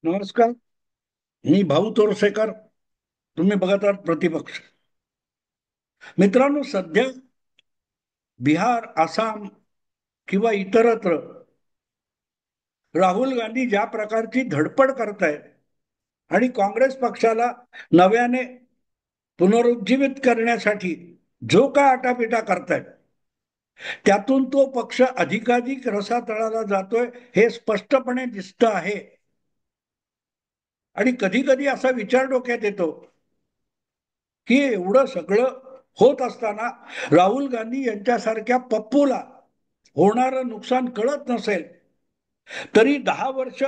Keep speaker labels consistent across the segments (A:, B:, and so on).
A: नमस्कार. मी भाऊ तोरसेकर. तुम्ही बघत आहात प्रतिपक्ष. मित्रांनो, सध्या बिहार, आसाम किंवा इतरत्र राहुल गांधी ज्या प्रकारची धडपड करतायत आणि काँग्रेस पक्षाला नव्याने पुनरुज्जीवित करण्यासाठी जो काय आटापिटा करतायत, त्यातून तो पक्ष अधिकाधिक रसातळाला जातोय हे स्पष्टपणे दिसत आहे. आणि कधी कधी असा विचार डोक्यात येतो की एवढं सगळं होत असताना राहुल गांधी यांच्यासारख्या पप्पूला होणारं नुकसान कळत नसेल, तरी 10 वर्ष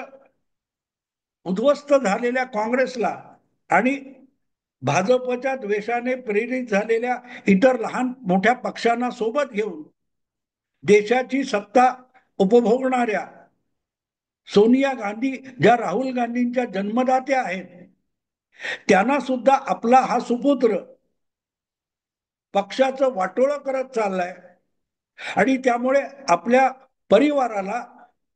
A: उद्ध्वस्त झालेल्या काँग्रेसला आणि भाजपच्या द्वेषाने प्रेरित झालेल्या इतर लहान मोठ्या पक्षांना सोबत घेऊन देशाची सत्ता उपभोगणाऱ्या सोनिया गांधी, ज्या राहुल गांधींच्या जन्मदात्या आहेत, त्यांना सुद्धा आपला हा सुपुत्र पक्षाचं वाटोळं करत चाललाय. आणि त्यामुळे आपल्या परिवाराला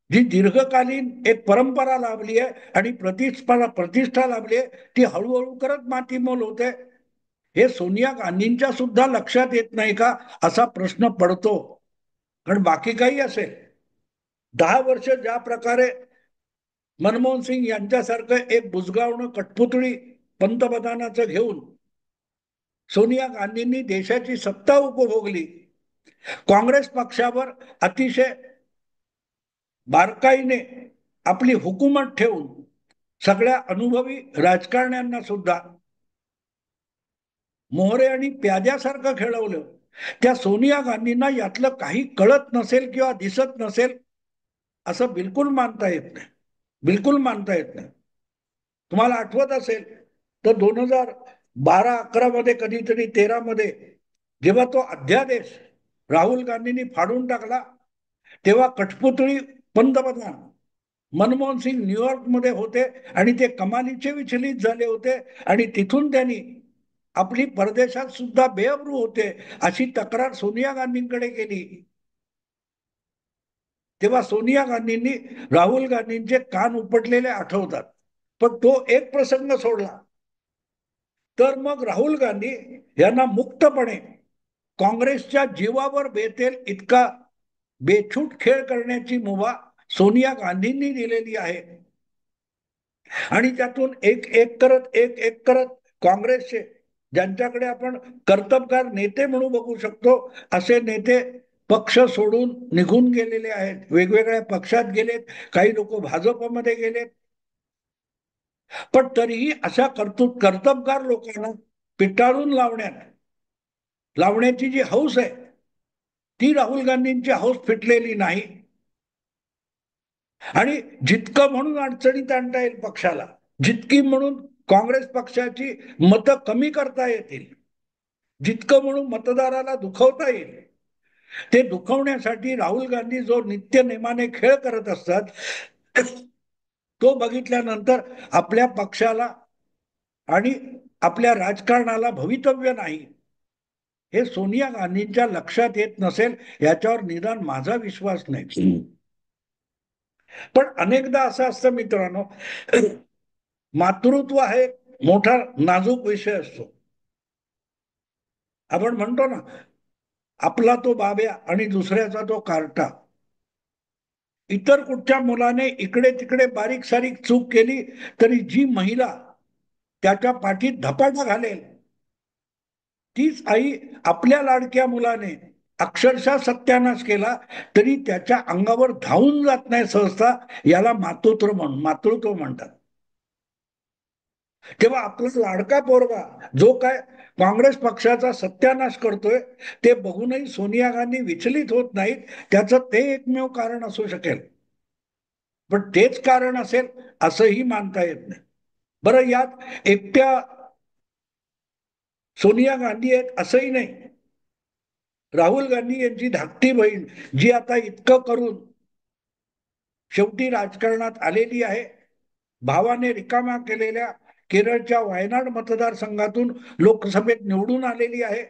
A: जी दीर्घकालीन एक परंपरा लाभली आहे आणि प्रतिष्ठा लाभली आहे, ती हळूहळू करत मातीमोल होते. हे सोनिया गांधींच्या सुद्धा लक्षात येत नाही का, असा प्रश्न पडतो. कारण बाकी काही असेल, 10 वर्ष ज्या प्रकारे मनमोहन सिंग यांच्यासारखं एक बुजगावणं कठपुतळी पंतप्रधानाचं घेऊन सोनिया गांधींनी देशाची सत्ता उपभोगली, काँग्रेस पक्षावर अतिशय बारकाईने आपली हुकूमत ठेवून सगळ्या अनुभवी राजकारण्यांना सुद्धा मोहरे आणि प्याद्यासारखं खेळवलं. त्या सोनिया गांधींना यातलं काही कळत नसेल किंवा दिसत नसेल असं बिलकुल मानता येत नाही. बिलकुल मानता येत नाही. तुम्हाला आठवत असेल तर 2012-11 मध्ये, कधीतरी 13 मध्ये, जेव्हा तो अध्यादेश राहुल गांधींनी फाडून टाकला, तेव्हा कठपुतळी पंतप्रधान मनमोहन सिंग न्यूयॉर्कमध्ये होते आणि ते कमालीचे विचलित झाले होते. आणि तिथून त्यांनी आपली परदेशात सुद्धा बेअब्रू होते अशी तक्रार सोनिया गांधींकडे केली. तेव्हा सोनिया गांधींनी राहुल गांधींचे कान उपटलेले आठवतात. पण तो एक प्रसंग सोडला तर मग राहुल गांधी यांना मुक्तपणे काँग्रेसच्या जीवावर बेतेल इतका बेछूट खेळ करण्याची मुभा सोनिया गांधींनी दिलेली आहे. आणि त्यातून एक एक करत, एक एक करत काँग्रेसचे, ज्यांच्याकडे आपण कर्तबगार नेते म्हणून बघू शकतो, असे नेते पक्ष सोडून निघून गेलेले आहेत, वेगवेगळ्या पक्षात गेलेत, काही लोक भाजपमध्ये गेलेत. पण तरीही अशा कर्तबगार लोकांना पिटाळून लावण्याची जी हौस आहे, ती राहुल गांधींची हौस फिटलेली नाही. आणि जितकं म्हणून अडचणीत आणता येईल पक्षाला, जितकी म्हणून काँग्रेस पक्षाची मतं कमी करता येतील, जितकं म्हणून मतदाराला दुखवता येईल, ते दुखवण्यासाठी राहुल गांधी जो नित्य नेमाने खेळ करत असतात, तो बघितल्यानंतर आपल्या पक्षाला आणि आपल्या राजकारणाला भवितव्य नाही, हे सोनिया गांधींच्या लक्षात येत नसेल याच्यावर निदान माझा विश्वास नाही. पण अनेकदा असं असतं मित्रांनो, मातृत्व हा एक मोठा नाजूक विषय असतो. आपण म्हणतो ना, आपला तो बाब्या आणि दुसऱ्याचा तो कार्टा. इतर कुठच्या मुलाने इकडे तिकडे बारीक सारीक चूक केली तरी जी महिला त्याच्या पाठीत धपाटा घालेल, तीच आई आपल्या लाडक्या मुलाने अक्षरशः सत्यानाश केला तरी त्याच्या अंगावर धावून जात नाही सहसा. याला मातृत्व म्हणतात. तेव्हा आपला लाडका पोरगा जो काय काँग्रेस पक्षाचा सत्यानाश करतोय, ते बघूनही सोनिया गांधी विचलित होत नाहीत. त्याचं ते एकमेव कारण असू शकेल, पण तेच कारण असेल असंही मानता येत नाही. बरं, यात एकट्या सोनिया गांधी आहेत असंही नाही. राहुल गांधी यांची धाकटी बहीण, जी आता इतकं करून शेवटी राजकारणात आलेली आहे, भावाने रिकामा केलेल्या केरळच्या वायनाड मतदारसंघातून लोकसभेत निवडून आलेली आहे,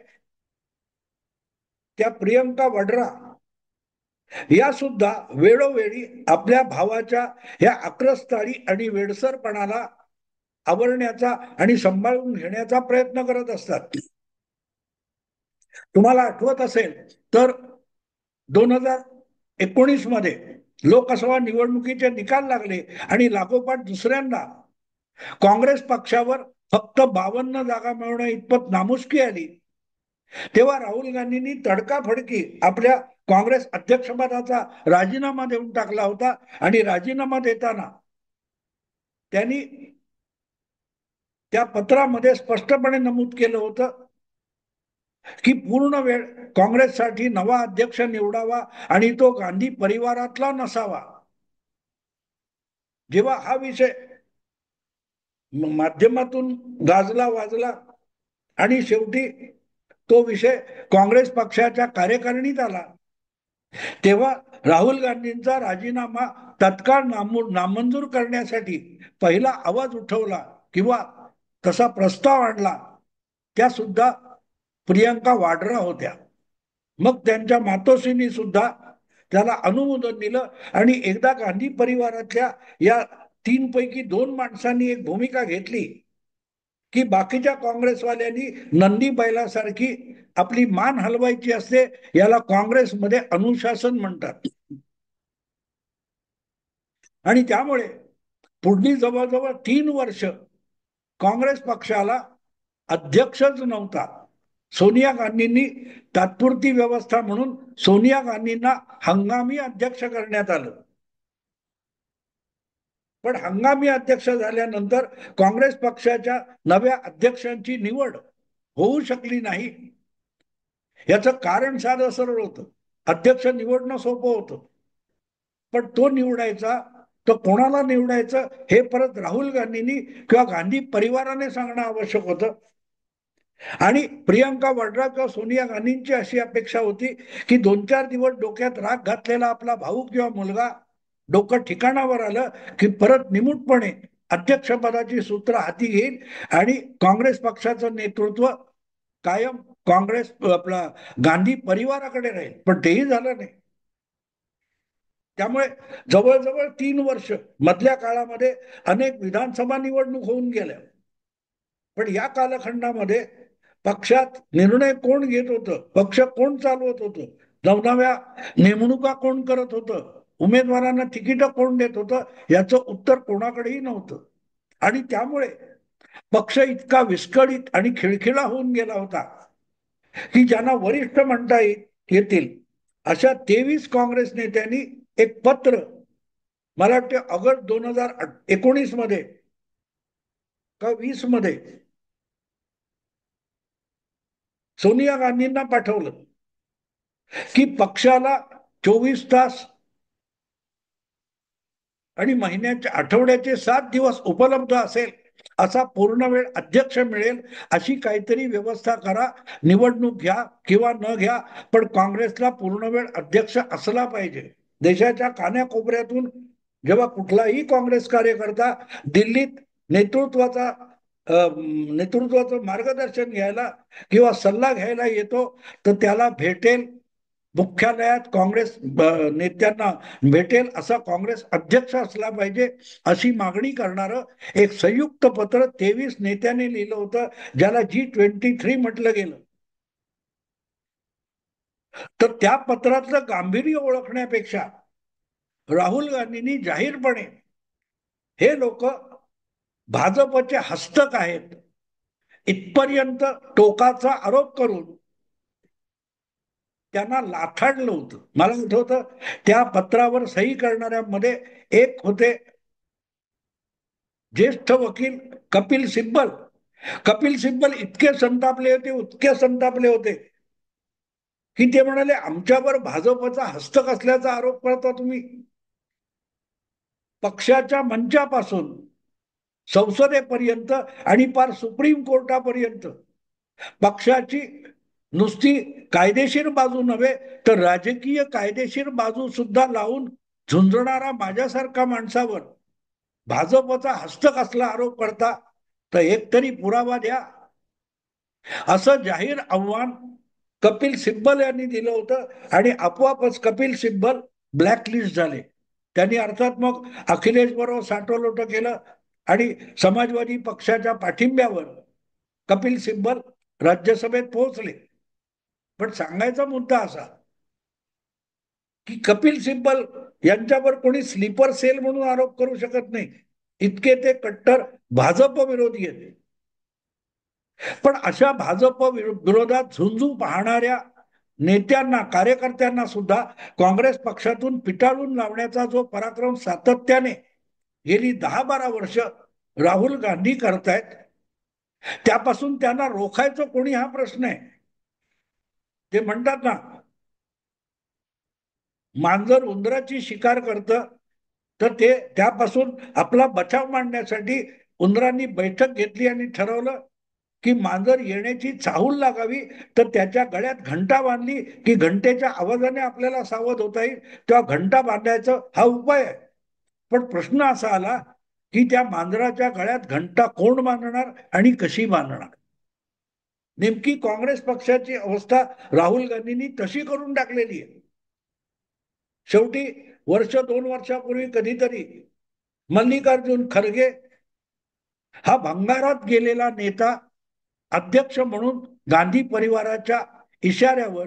A: त्या प्रियंका वड्रा, या सुद्धा वेळोवेळी आपल्या भावाच्या ह्या आक्रस्ताळी आणि वेडसरपणाला आवरण्याचा आणि सांभाळून घेण्याचा प्रयत्न करत असतात. तुम्हाला आठवत असेल तर 2019 मध्ये लोकसभा निवडणुकीचे निकाल लागले आणि लागोपाठ दुसऱ्यांदा काँग्रेस पक्षावर फक्त 52 जागा मिळवण्या इतपत नामुष्की आली. तेव्हा राहुल गांधींनी तडकाफडकी आपल्या काँग्रेस अध्यक्षपदाचा राजीनामा देऊन टाकला होता आणि राजीनामा देताना त्यांनी त्या पत्रामध्ये स्पष्टपणे नमूद केलं होतं की पूर्ण वेळ काँग्रेससाठी नवा अध्यक्ष निवडावा आणि तो गांधी परिवारातला नसावा. जेव्हा हा विषय माध्यमातून गाजला वाजला आणि शेवटी तो विषय काँग्रेस पक्षाच्या कार्यकारिणीत आला, तेव्हा राहुल गांधींचा राजीनामा तत्काळ नामंजूर करण्यासाठी पहिला आवाज उठवला किंवा तसा प्रस्ताव आणला त्या सुद्धा प्रियंका वाड्रा होत्या. मग त्यांच्या मातोश्रींनी सुद्धा त्याला अनुमोदन दिलं आणि एकदा गांधी परिवारातल्या या 3 पैकी 2 माणसांनी एक भूमिका घेतली की बाकीच्या काँग्रेसवाल्यांनी नंदी बैलासारखी आपली मान हलवायची असते. याला काँग्रेसमध्ये अनुशासन म्हणतात. आणि त्यामुळे पुढली जवळजवळ 3 वर्ष काँग्रेस पक्षाला अध्यक्षच नव्हता. सोनिया गांधींनी तात्पुरती व्यवस्था म्हणून सोनिया गांधींना हंगामी अध्यक्ष करण्यात आलं. पण हंगामी अध्यक्ष झाल्यानंतर काँग्रेस पक्षाच्या नव्या अध्यक्षांची निवड होऊ शकली नाही. याचं कारण साधं सरळ होतं. अध्यक्ष निवडणं सोपं होतं, पण तो निवडायचा तो कोणाला निवडायचं हे परत राहुल गांधींनी किंवा गांधी परिवाराने सांगणं आवश्यक होतं. आणि प्रियंका वाड्रा किंवा सोनिया गांधींची अशी अपेक्षा होती की 2-4 दिवस डोक्यात राग घातलेला आपला भाऊ किंवा मुलगा डोकं ठिकाणावर आलं की परत निमूटपणे अध्यक्षपदाची सूत्र हाती घेईल आणि काँग्रेस पक्षाचं नेतृत्व कायम काँग्रेस आपला गांधी परिवाराकडे राहील. पण तेही झालं नाही. त्यामुळे जवळजवळ 3 वर्ष मधल्या काळामध्ये अनेक विधानसभा निवडणूक होऊन गेल्या. पण या कालखंडामध्ये पक्षात निर्णय कोण घेत होतं, पक्ष कोण चालवत होतं, नवनव्या नेमणुका कोण करत होतं, उमेदवारांना तिकीट कोण देत होतं, याचं उत्तर कोणाकडेही नव्हतं. आणि त्यामुळे पक्ष इतका विस्कळीत आणि खिळखिळा होऊन गेला होता की ज्यांना वरिष्ठ म्हणता येतील अशा 23 काँग्रेस नेत्यांनी एक पत्र, मला वाटते ऑगस्ट 2019 मध्ये का 20 मध्ये सोनिया गांधींना पाठवलं की पक्षाला 24 तास आणि महिन्याचे आठवड्याचे 7 दिवस उपलब्ध असेल असा पूर्ण वेळ अध्यक्ष मिळेल अशी काहीतरी व्यवस्था करा. निवडणूक घ्या किंवा न घ्या, पण काँग्रेसला पूर्ण वेळ अध्यक्ष असला पाहिजे. देशाच्या कान्याकोपऱ्यातून जेव्हा कुठलाही काँग्रेस कार्यकर्ता दिल्लीत नेतृत्वाचा नेतृत्वाचं मार्गदर्शन घ्यायला किंवा सल्ला घ्यायला येतो तर त्याला भेटेल मुख्यालयात काँग्रेस नेत्यांना भेटेल असा काँग्रेस अध्यक्ष असला पाहिजे अशी मागणी करणारं एक संयुक्त पत्र 23 नेत्यांनी लिहिलं होतं, ज्याला G23 म्हटलं गेलं. तर त्या पत्रातलं गांभीर्य ओळखण्यापेक्षा राहुल गांधींनी जाहीरपणे हे लोक भाजपचे हस्तक आहेत इथपर्यंत टोकाचा आरोप करून त्यांना लाथाडलं होतं. मला आठवतं त्या पत्रावर सही करणाऱ्यांमध्ये एक होते ज्येष्ठ वकील कपिल सिब्बल. कपिल सिब्बल इतके संतापले होते की ते म्हणाले, आमच्यावर भाजपचा हस्तक असल्याचा आरोप करता तुम्ही. पक्षाच्या मंचापासून संसदेपर्यंत आणि पार सुप्रीम कोर्टापर्यंत पक्षाची नुसती कायदेशीर बाजू नव्हे तर राजकीय कायदेशीर बाजू सुद्धा लावून झुंजणारा माझ्यासारखा माणसावर भाजपचा हस्तक असला आरोप करता तर एकतरी पुरावा द्या, असं जाहीर आव्हान कपिल सिब्बल यांनी दिलं होतं आणि आपोआपच कपिल सिब्बल ब्लॅकलिस्ट झाले. त्यांनी अर्थात मग अखिलेश बरोबर साठवलोट केलं आणि समाजवादी पक्षाच्या पाठिंब्यावर कपिल सिब्बल राज्यसभेत पोहोचले. पण सांगायचा मुद्दा असा की कपिल सिब्बल यांच्यावर कोणी स्लीपर सेल म्हणून आरोप करू शकत नाही, इतके ते कट्टर भाजप विरोधी आहेत. पण अशा भाजप विरोधात झुंजू पाहणाऱ्या नेत्यांना, कार्यकर्त्यांना सुद्धा काँग्रेस पक्षातून पिटाळून लावण्याचा जो पराक्रम सातत्याने गेली 10-12 वर्ष राहुल गांधी करतायत, त्यापासून त्यांना रोखायचं कोणी हा प्रश्न आहे. ते म्हणतात ना, मांजर उंदराची शिकार करतं, तर ते त्यापासून आपला बचाव मांडण्यासाठी उंदरांनी बैठक घेतली आणि ठरवलं की मांजर येण्याची चाहूल लागावी तर त्याच्या गळ्यात घंटा बांधली की घंटेच्या आवाजाने आपल्याला सावध होता येईल, तेव्हा घंटा बांधायचं हा उपाय आहे. पण प्रश्न असा आला की त्या मांजराच्या गळ्यात घंटा कोण बांधणार आणि कशी बांधणार. नेमकी काँग्रेस पक्षाची अवस्था राहुल गांधींनी तशी करून टाकलेली आहे. शेवटी वर्ष 2 वर्षापूर्वी कधीतरी मल्लिकार्जुन खरगे हा भंगारात गेलेला नेता अध्यक्ष म्हणून गांधी परिवाराच्या इशाऱ्यावर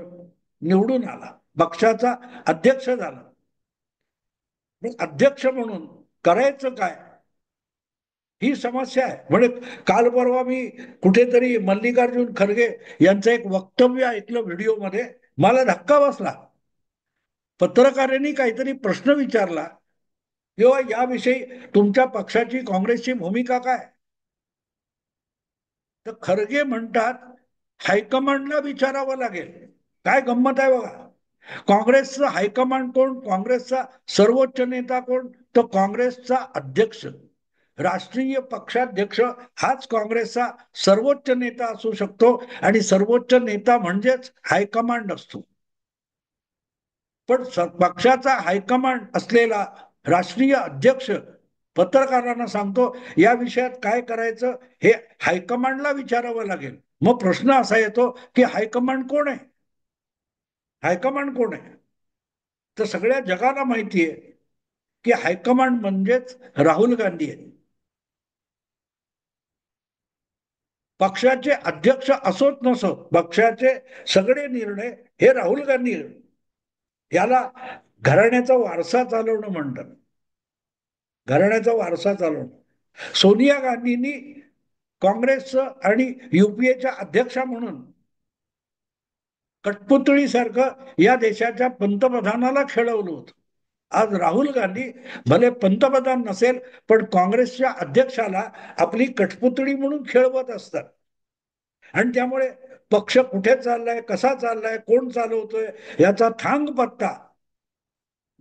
A: निवडून आला, पक्षाचा अध्यक्ष झाला. अध्यक्ष म्हणून करायचं काय ही समस्या आहे. म्हणजे काल परवा मी कुठेतरी मल्लिकार्जुन खरगे यांचं एक वक्तव्य ऐकलं व्हिडिओमध्ये, मला धक्का बसला. पत्रकारांनी काहीतरी प्रश्न विचारला किंवा याविषयी तुमच्या पक्षाची, काँग्रेसची भूमिका काय, तर खरगे म्हणतात हायकमांडला विचारावं लागेल. काय गंमत आहे बघा. काँग्रेसचं हायकमांड कोण, काँग्रेसचा सर्वोच्च नेता कोण, तो काँग्रेसचा अध्यक्ष, राष्ट्रीय पक्षाध्यक्ष हाच काँग्रेसचा सर्वोच्च नेता असू शकतो आणि सर्वोच्च नेता म्हणजेच हायकमांड असतो. पण पक्षाचा हायकमांड असलेला राष्ट्रीय अध्यक्ष पत्रकारांना सांगतो या विषयात काय करायचं हे हायकमांडला विचारावं लागेल. मग प्रश्न असा येतो की हायकमांड कोण आहे, हायकमांड कोण आहे. तर सगळ्या जगाला माहिती आहे की हायकमांड म्हणजेच राहुल गांधी आहेत. पक्षाचे अध्यक्ष असोत नसोत, पक्षाचे सगळे निर्णय हे राहुल गांधी, याला घराण्याचा वारसा चालवणं म्हणतात. घराण्याचा वारसा चालवणं. सोनिया गांधींनी काँग्रेसचं आणि युपीएच्या अध्यक्षा म्हणून कठपुतळीसारखं या देशाच्या पंतप्रधानाला खेळवलं होतं. आज राहुल गांधी भले पंतप्रधान नसेल पण काँग्रेसच्या अध्यक्षाला आपली कठपुतळी म्हणून खेळवत असतात. आणि त्यामुळे पक्ष कुठे चाललाय, कसा चाललाय, कोण चालवतोय याचा थांग पत्ता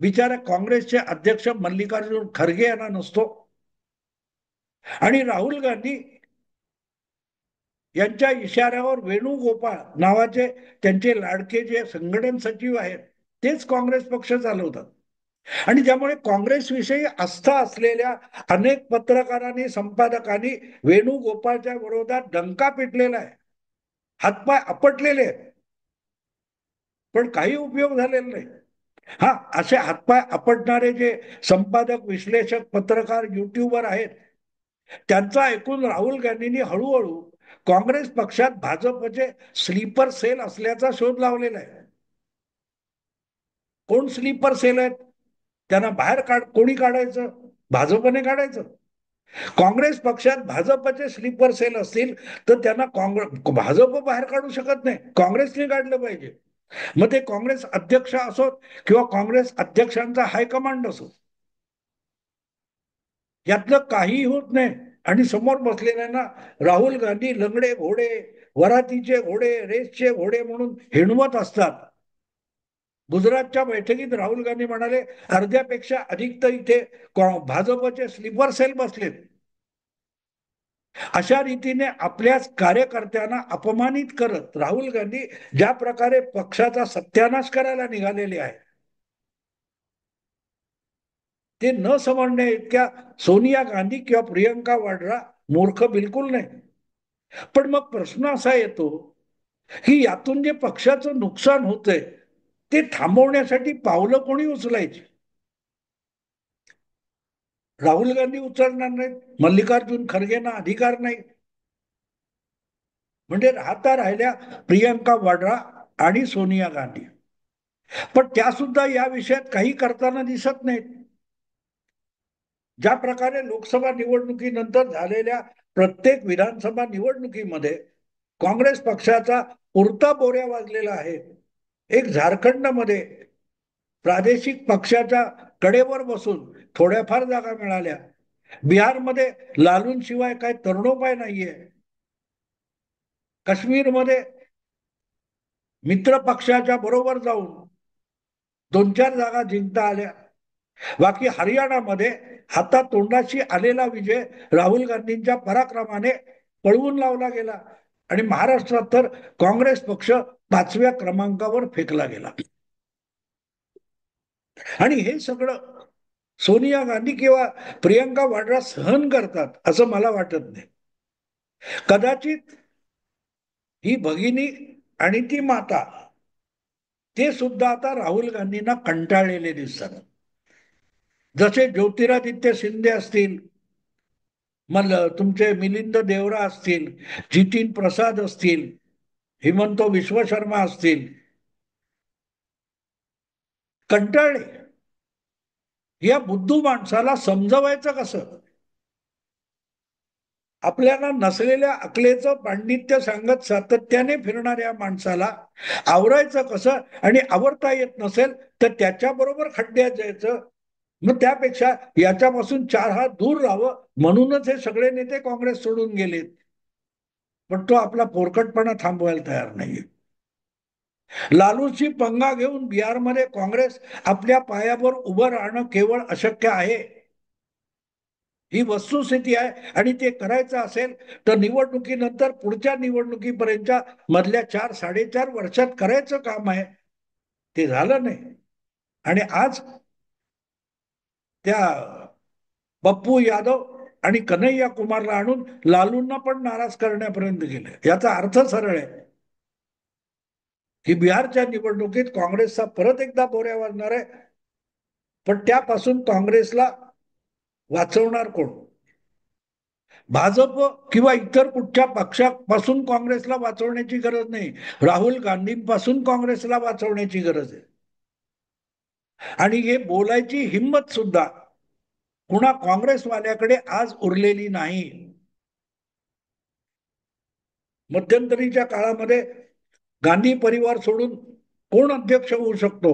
A: बिचारा काँग्रेसचे अध्यक्ष मल्लिकार्जुन खरगे यांना नसतो. आणि राहुल गांधी यांच्या इशाऱ्यावर वेणुगोपाळ नावाचे त्यांचे लाडके जे संघटन सचिव आहेत तेच काँग्रेस पक्ष चालवतात. आणि त्यामुळे काँग्रेसविषयी आस्था असलेल्या अनेक पत्रकारांनी, संपादकांनी वेणुगोपाळच्या विरोधात डंका पिटलेला आहे, हातपाय आपटलेले आहेत, पण काही उपयोग झालेला नाही. हा, असे हातपाय आपटणारे जे संपादक, विश्लेषक, पत्रकार, युट्यूबर आहेत त्यांचा ऐकून राहुल गांधींनी हळूहळू काँग्रेस पक्षात भाजपचे स्लीपर सेल असल्याचा शोध लावलेला आहे. कोण स्लीपर सेल आहेत, त्यांना बाहेर कोणी काढायचं, भाजपने काढायचं. काँग्रेस पक्षात भाजपचे स्लीपर सेल असतील तर त्यांना भाजप बाहेर काढू शकत नाही, काँग्रेसने काढलं पाहिजे. मग ते काँग्रेस अध्यक्ष असोत किंवा काँग्रेस अध्यक्षांचा हायकमांड असो, यातलं काही होत नाही. आणि समोर बसलेल्यांना राहुल गांधी लंगडे घोडे, वरातीचे घोडे, रेसचे घोडे म्हणून हिणवत असतात. गुजरातच्या बैठकीत राहुल गांधी म्हणाले अर्ध्यापेक्षा अधिक तर इथे भाजपचे स्लीपर सेल बसलेत. अशा रीतीने आपल्याच कार्यकर्त्यांना अपमानित करत राहुल गांधी ज्या प्रकारे पक्षाचा सत्यानाश करायला निघालेले आहे ते न समजणे इतक्या सोनिया गांधी किंवा प्रियंका वाड्रा मूर्ख बिलकुल नाही. पण मग प्रश्न असा येतो की यातून जे पक्षाचं नुकसान होतंय ते थांबवण्यासाठी पावलं कोणी उचलायची? राहुल गांधी उचलणार नाहीत, मल्लिकार्जुन खरगेंना अधिकार नाही. म्हणजे राहता राहिल्या प्रियंका वाड्रा आणि सोनिया गांधी. पण त्या सुद्धा या विषयात काही करताना दिसत नाहीत. ज्या प्रकारे लोकसभा निवडणुकीनंतर झालेल्या प्रत्येक विधानसभा निवडणुकीमध्ये काँग्रेस पक्षाचा पुरता बोऱ्या वाजलेला आहे. एक झारखंडमध्ये प्रादेशिक पक्षाच्या कडेवर बसून थोड्याफार जागा मिळाल्या. बिहारमध्ये लालूंशिवाय काय तरुणोपाय नाहीये. काश्मीरमध्ये मित्र पक्षाच्या बरोबर जाऊन 2-4 जागा जिंकता आल्या. बाकी हरियाणामध्ये हातातोंडाशी आलेला विजय राहुल गांधींच्या पराक्रमाने पळवून लावला गेला. आणि महाराष्ट्रात तर काँग्रेस पक्ष 5व्या क्रमांकावर फेकला गेला. आणि हे सगळं सोनिया गांधी किंवा प्रियंका वाड्रा सहन करतात असं मला वाटत नाही. कदाचित ही भगिनी आणि ती माता ते सुद्धा आता राहुल गांधींना कंटाळलेले दिसतात. जसे ज्योतिरादित्य शिंदे असतील, मग तुमचे मिलिंद देवरा असतील, जितीन प्रसाद असतील, हिमंत विश्व शर्मा असतील, कंटाळले. या बुद्धू माणसाला समजवायचं कसं? आपल्याला नसलेल्या अकलेचं पांडित्य सांगत सातत्याने फिरणाऱ्या माणसाला आवरायचं कसं? आणि आवरता येत नसेल तर त्याच्याबरोबर खड्ड्यात जायचं. मग त्यापेक्षा याच्यापासून 4 हात दूर राहावं, म्हणूनच हे सगळे नेते काँग्रेस सोडून गेलेत. पण तो आपला पोरकटपणा थांबवायला तयार नाहीये. लालूची पंगा घेऊन बिहारमध्ये काँग्रेस आपल्या पायावर उभं राहणं केवळ अशक्य आहे. ही वस्तुस्थिती आहे. आणि ते करायचं असेल तर निवडणुकीनंतर पुढच्या निवडणुकीपर्यंतच्या मधल्या 4-4.5 वर्षात करायचं काम आहे. ते झालं नाही. आणि आज त्या पप्पू यादव आणि कन्हैया कुमारला आणून लालूंना पण नाराज करण्यापर्यंत गेले. याचा अर्थ सरळ आहे की बिहारच्या निवडणुकीत काँग्रेसचा परत एकदा बोऱ्या वाजणार आहे. पण त्यापासून काँग्रेसला वाचवणार कोण? भाजप किंवा इतर कुठच्या पक्षापासून काँग्रेसला वाचवण्याची गरज नाही. राहुल गांधींपासून काँग्रेसला वाचवण्याची गरज आहे. आणि हे बोलायची हिंमत सुद्धा कुणा काँग्रेसवाल्याकडे आज उरलेली नाही. मध्यंतरीच्या काळामध्ये गांधी परिवार सोडून कोण अध्यक्ष होऊ शकतो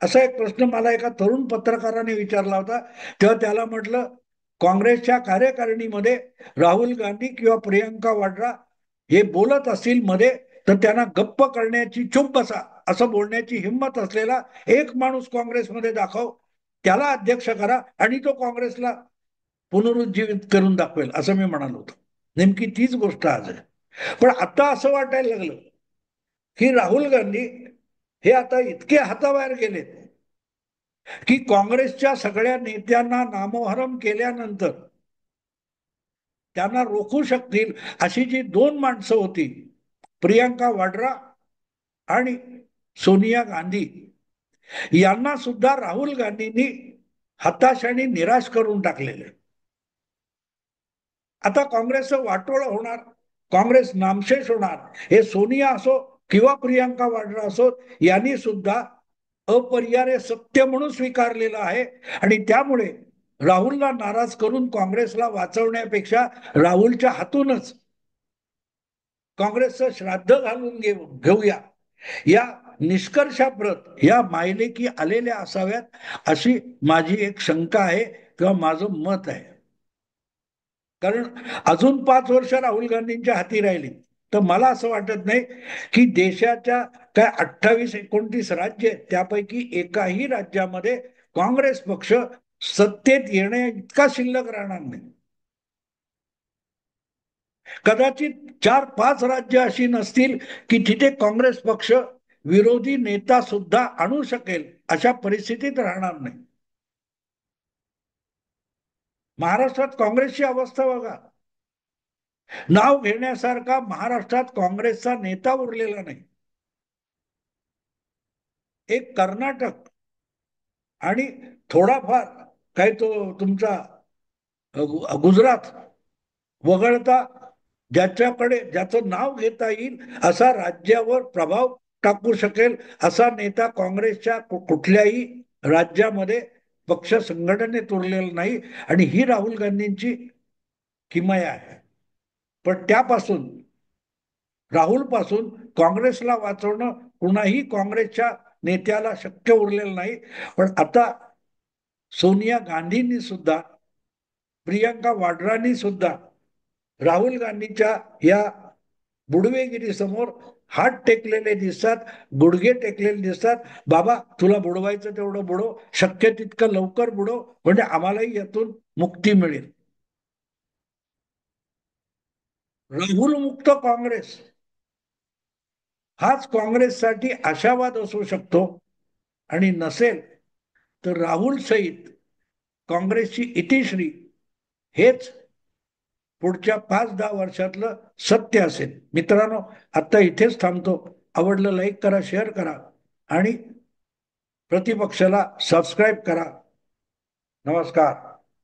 A: असा एक प्रश्न मला एका तरुण पत्रकाराने विचारला होता. तेव्हा त्याला म्हटलं, काँग्रेसच्या कार्यकारिणीमध्ये राहुल गांधी किंवा प्रियंका वाड्रा हे बोलत असतील मध्ये तर त्यांना गप्प करण्याची, चुप बसा असं बोलण्याची हिंमत असलेला एक माणूस काँग्रेसमध्ये दाखव, त्याला अध्यक्ष करा आणि तो काँग्रेसला पुनरुज्जीवित करून दाखवेल असं मी म्हणालो होतो. नेमकी तीच गोष्ट आज आहे. पण आता असं वाटायला लागलं की राहुल गांधी हे आता इतके हाताबाहेर गेलेत की काँग्रेसच्या सगळ्या नेत्यांना नामोहरम केल्यानंतर त्यांना रोखू शकतील अशी जी 2 माणसं होती, प्रियंका वाड्रा आणि सोनिया गांधी, यांना सुद्धा राहुल गांधींनी हताश आणि निराश करून टाकलेले. आता काँग्रेसचं वाटोळ होणार, काँग्रेस नामशेष होणार. हे सोनिया असो किंवा प्रियंका वाड्रा असो, यांनी सुद्धा अपरिहार्य सत्य म्हणून स्वीकारलेलं आहे. आणि त्यामुळे राहुलला नाराज करून काँग्रेसला वाचवण्यापेक्षा राहुलच्या हातूनच काँग्रेसचं श्राद्ध घालून घेऊया या निष्कर्षाप्रत या मायलेकी आलेल्या असाव्यात अशी माझी एक शंका आहे किंवा माझं मत आहे. कारण अजून 5 वर्ष राहुल गांधींच्या हाती राहिली तर मला असं वाटत नाही की देशाच्या काय 28-29 राज्य त्यापैकी एकाही राज्यामध्ये काँग्रेस पक्ष सत्तेत येण्या इतका शिल्लक राहणार नाही. कदाचित 4-5 राज्य अशी नसतील की तिथे काँग्रेस पक्ष विरोधी नेता सुद्धा आणू शकेल अशा परिस्थितीत राहणार नाही. महाराष्ट्रात काँग्रेसची अवस्था बघा. नाव घेण्यासारखा महाराष्ट्रात काँग्रेसचा नेता उरलेला नाही. एक कर्नाटक आणि थोडाफार काय तो तुमचा गुजरात वगळता ज्याच्याकडे ज्याचं नाव घेता येईल असा राज्यावर प्रभाव टाकू शकेल असा नेता काँग्रेसच्या कुठल्याही राज्यामध्ये पक्ष संघटनेत उरलेला नाही. आणि ही राहुल गांधींची किमया आहे. पण त्यापासून राहुल पासून काँग्रेसला वाचवणं कुणाही काँग्रेसच्या नेत्याला शक्य उरलेलं नाही. पण आता सोनिया गांधींनी सुद्धा, प्रियंका वाड्रांनी सुद्धा राहुल गांधीच्या या बुडवेगिरी समोर हात टेकलेले दिसतात, गुडघे टेकलेले दिसतात. बाबा तुला बुडवायचं तेवढं बुडव, शक्य तितकं लवकर बुडव, म्हणजे आम्हालाही यातून मुक्ती मिळेल. राहुल मुक्त काँग्रेस हाच काँग्रेससाठी आशावाद असू शकतो. आणि नसेल तर राहुल सहित काँग्रेसची इतिश्री हेच पुढच्या 5-10 वर्षातलं सत्य असेल. मित्रांनो, आता इथेच थांबतो. आवडलं लाईक करा, शेअर करा आणि प्रतिपक्षाला सबस्क्राईब करा. नमस्कार.